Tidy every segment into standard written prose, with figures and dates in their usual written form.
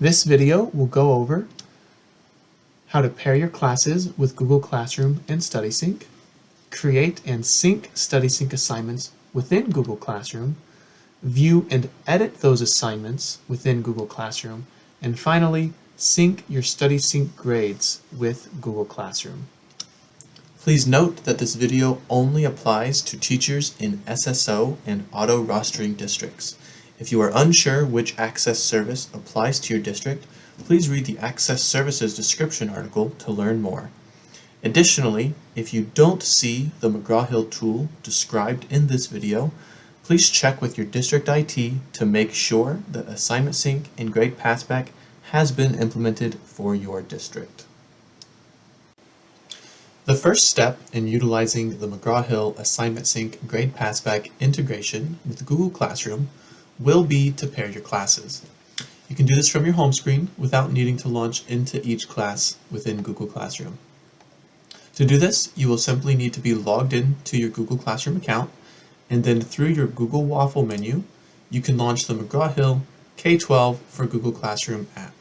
This video will go over how to pair your classes with Google Classroom and StudySync, create and sync StudySync assignments within Google Classroom, view and edit those assignments within Google Classroom, and finally, sync your StudySync grades with Google Classroom. Please note that this video only applies to teachers in SSO and auto-rostering districts. If you are unsure which access service applies to your district, please read the Access Services description article to learn more. Additionally, if you don't see the McGraw-Hill tool described in this video, please check with your district IT to make sure that Assignment Sync and Grade Passback has been implemented for your district. The first step in utilizing the McGraw-Hill Assignment Sync Grade Passback integration with Google Classroom will be to pair your classes. You can do this from your home screen without needing to launch into each class within Google Classroom. To do this, you will simply need to be logged in to your Google Classroom account, and then through your Google Waffle menu, you can launch the McGraw-Hill K-12 for Google Classroom app.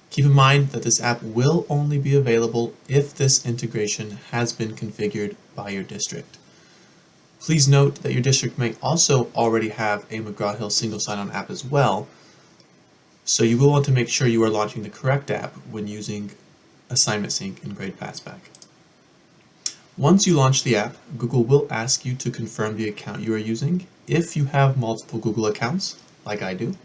Keep in mind that this app will only be available if this integration has been configured by your district. Please note that your district may also already have a McGraw-Hill single sign-on app as well, so you will want to make sure you are launching the correct app when using Assignment Sync and Grade Passback. Once you launch the app, Google will ask you to confirm the account you are using if you have multiple Google accounts, like I do.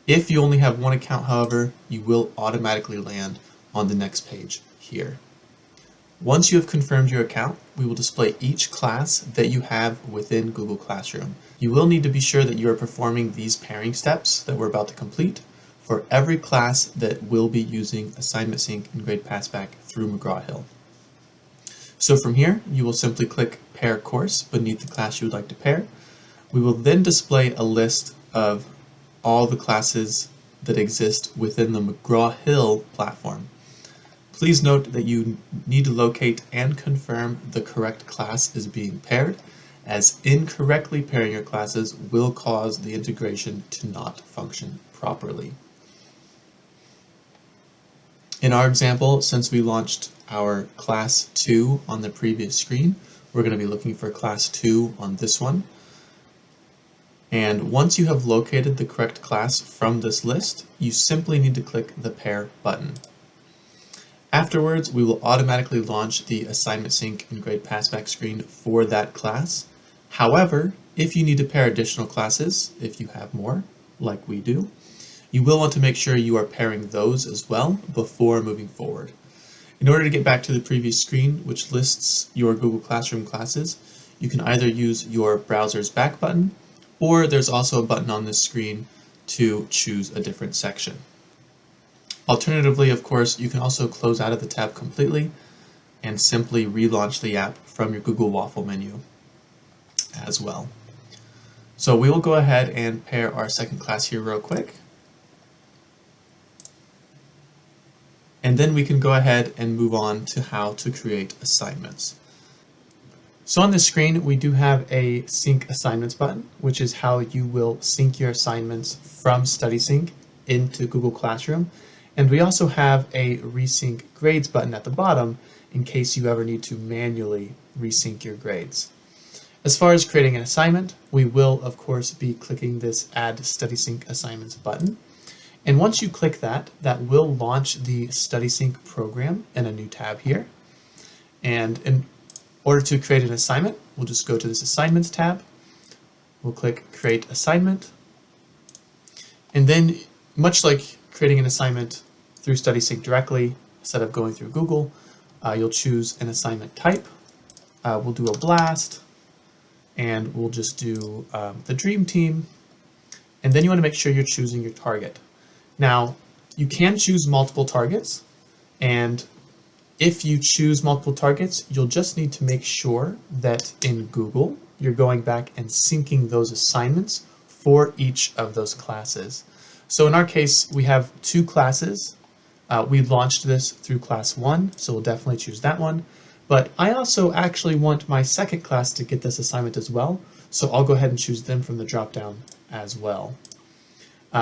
If you only have one account, however, you will automatically land on the next page here. Once you have confirmed your account, we will display each class that you have within Google Classroom. You will need to be sure that you are performing these pairing steps that we're about to complete for every class that will be using Assignment Sync and Grade Passback through McGraw-Hill. So from here, you will simply click Pair Course beneath the class you would like to pair. We will then display a list of all the classes that exist within the McGraw-Hill platform. Please note that you need to locate and confirm the correct class is being paired, as incorrectly pairing your classes will cause the integration to not function properly. In our example, since we launched our Class 2 on the previous screen, we're going to be looking for Class 2 on this one. And once you have located the correct class from this list, you simply need to click the Pair button. Afterwards, we will automatically launch the Assignment Sync and Grade Passback screen for that class. However, if you need to pair additional classes, if you have more, like we do, you will want to make sure you are pairing those as well before moving forward. In order to get back to the previous screen, which lists your Google Classroom classes, you can either use your browser's back button, or there's also a button on this screen to choose a different section. Alternatively, of course, you can also close out of the tab completely and simply relaunch the app from your Google Waffle menu as well. So we will go ahead and pair our second class here real quick. And then we can go ahead and move on to how to create assignments. So on this screen, we do have a Sync Assignments button, which is how you will sync your assignments from StudySync into Google Classroom. And we also have a Resync Grades button at the bottom in case you ever need to manually resync your grades. As far as creating an assignment, we will, of course, be clicking this Add StudySync Assignments button. And once you click that, that will launch the StudySync program in a new tab here. And in order to create an assignment, we'll just go to this Assignments tab. We'll click Create Assignment. And then, much like creating an assignment through StudySync directly, instead of going through Google, you'll choose an assignment type. We'll do a blast, and we'll just do the Dream Team. And then you want to make sure you're choosing your target. Now, you can choose multiple targets, and if you choose multiple targets, you'll just need to make sure that in Google, you're going back and syncing those assignments for each of those classes. So in our case, we have two classes. We launched this through class 1, so we'll definitely choose that one. But I also actually want my second class to get this assignment as well, so I'll go ahead and choose them from the drop-down as well.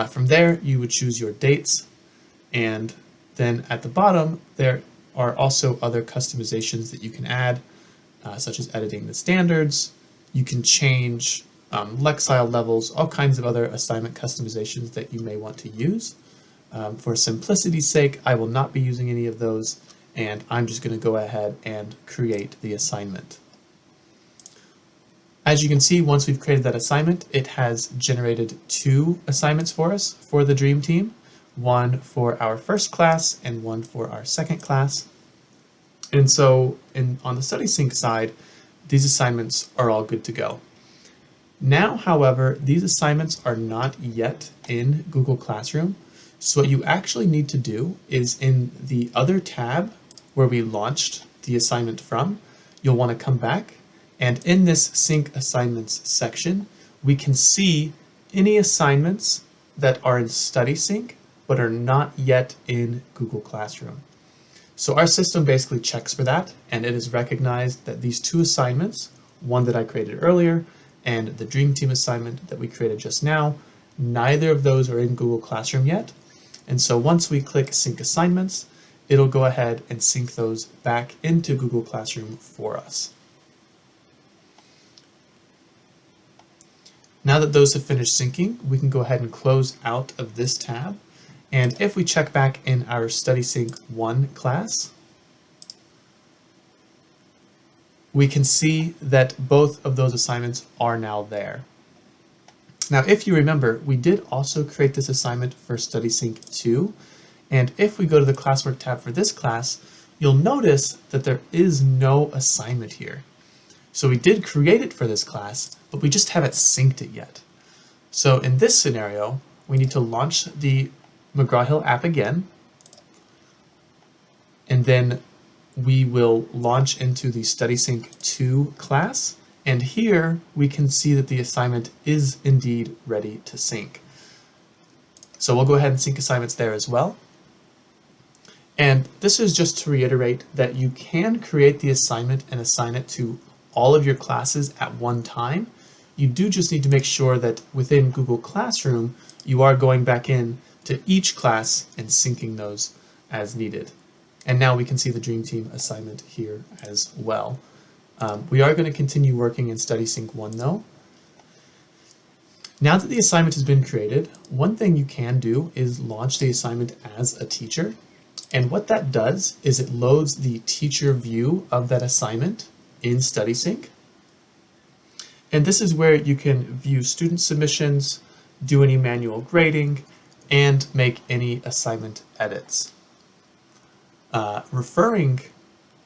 From there, you would choose your dates, and then at the bottom, there are also other customizations that you can add, such as editing the standards. You can change Lexile levels, all kinds of other assignment customizations that you may want to use. For simplicity's sake, I will not be using any of those, and I'm just going to go ahead and create the assignment. As you can see, once we've created that assignment, it has generated 2 assignments for us for the Dream Team, one for our first class and one for our second class. And so on the StudySync side, these assignments are all good to go. Now, however, these assignments are not yet in Google Classroom. So what you actually need to do is in the other tab where we launched the assignment from, you'll want to come back, and in this Sync Assignments section, we can see any assignments that are in StudySync but are not yet in Google Classroom. So our system basically checks for that, and it has recognized that these 2 assignments, one that I created earlier and the Dream Team assignment that we created just now, neither of those are in Google Classroom yet. And so once we click Sync Assignments, it'll go ahead and sync those back into Google Classroom for us. Now that those have finished syncing, we can go ahead and close out of this tab. And if we check back in our StudySync 1 class, we can see that both of those assignments are now there. Now, if you remember, we did also create this assignment for StudySync 2. And if we go to the Classwork tab for this class, you'll notice that there is no assignment here. So we did create it for this class, but we just haven't synced it yet. So in this scenario, we need to launch the McGraw-Hill app again, and then we will launch into the StudySync 2 class, and here we can see that the assignment is indeed ready to sync. So we'll go ahead and sync assignments there as well. And this is just to reiterate that you can create the assignment and assign it to all of your classes at one time. You do just need to make sure that within Google Classroom, you are going back in to each class and syncing those as needed. And now we can see the Dream Team assignment here as well. We are going to continue working in StudySync 1 though. Now that the assignment has been created, one thing you can do is launch the assignment as a teacher. And what that does is it loads the teacher view of that assignment in StudySync. And this is where you can view student submissions, do any manual grading, and make any assignment edits. Referring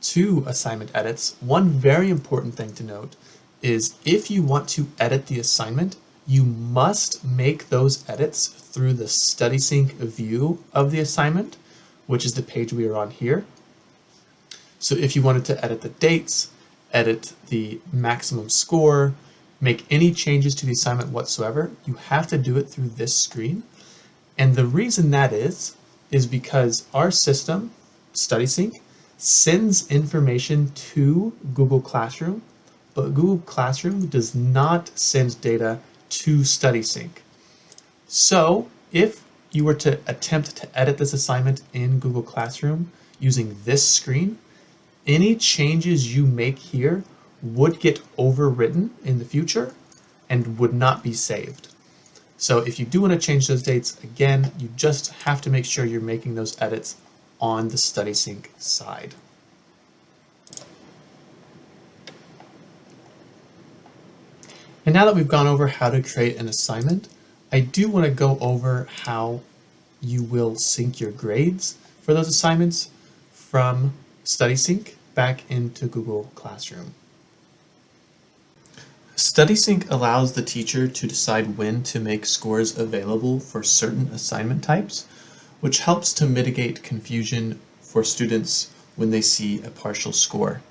to assignment edits, one very important thing to note is if you want to edit the assignment, you must make those edits through the StudySync view of the assignment, which is the page we are on here. So if you wanted to edit the dates, edit the maximum score, make any changes to the assignment whatsoever, you have to do it through this screen. And the reason that is because our system, StudySync, sends information to Google Classroom, but Google Classroom does not send data to StudySync. So if you were to attempt to edit this assignment in Google Classroom using this screen, any changes you make here would get overwritten in the future and would not be saved. So if you do want to change those dates, again, you just have to make sure you're making those edits on the StudySync side. And now that we've gone over how to create an assignment, I do want to go over how you will sync your grades for those assignments from StudySync back into Google Classroom. StudySync allows the teacher to decide when to make scores available for certain assignment types, which helps to mitigate confusion for students when they see a partial score.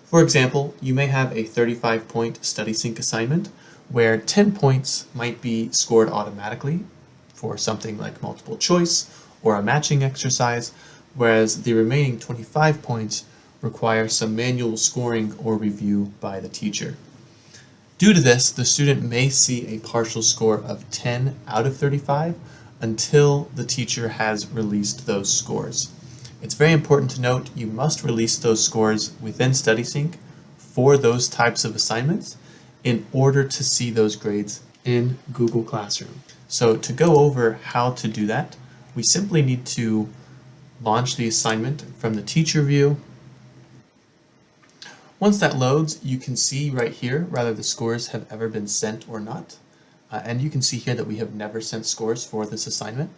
For example, you may have a 35-point StudySync assignment where 10 points might be scored automatically for something like multiple choice or a matching exercise, whereas the remaining 25 points require some manual scoring or review by the teacher. Due to this, the student may see a partial score of 10 out of 35 until the teacher has released those scores. It's very important to note you must release those scores within StudySync for those types of assignments in order to see those grades in Google Classroom. So to go over how to do that, we simply need to launch the assignment from the teacher view. Once that loads, you can see right here whether the scores have ever been sent or not. And you can see here that we have never sent scores for this assignment.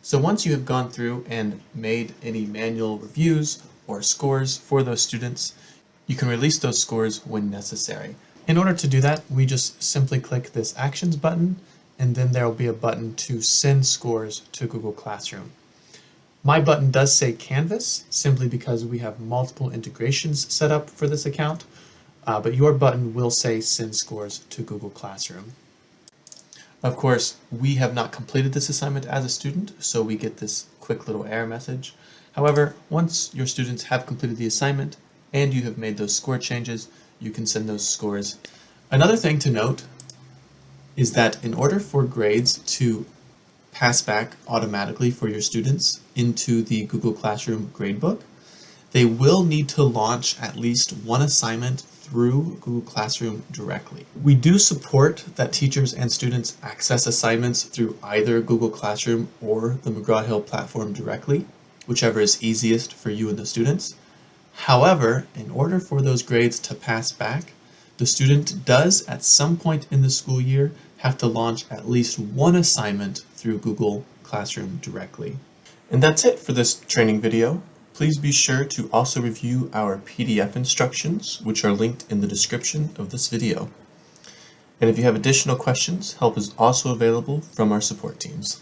So once you have gone through and made any manual reviews or scores for those students, you can release those scores when necessary. In order to do that, we just simply click this Actions button, and then there will be a button to send scores to Google Classroom. My button does say Canvas, simply because we have multiple integrations set up for this account, but your button will say Send Scores to Google Classroom. Of course, we have not completed this assignment as a student, so we get this quick little error message. However, once your students have completed the assignment and you have made those score changes, you can send those scores. Another thing to note is that in order for grades to pass back automatically for your students into the Google Classroom gradebook, they will need to launch at least one assignment through Google Classroom directly. We do support that teachers and students access assignments through either Google Classroom or the McGraw-Hill platform directly, whichever is easiest for you and the students. However, in order for those grades to pass back, the student does at some point in the school year have to launch at least one assignment through Google Classroom directly. And that's it for this training video. Please be sure to also review our PDF instructions, which are linked in the description of this video. And if you have additional questions, help is also available from our support teams.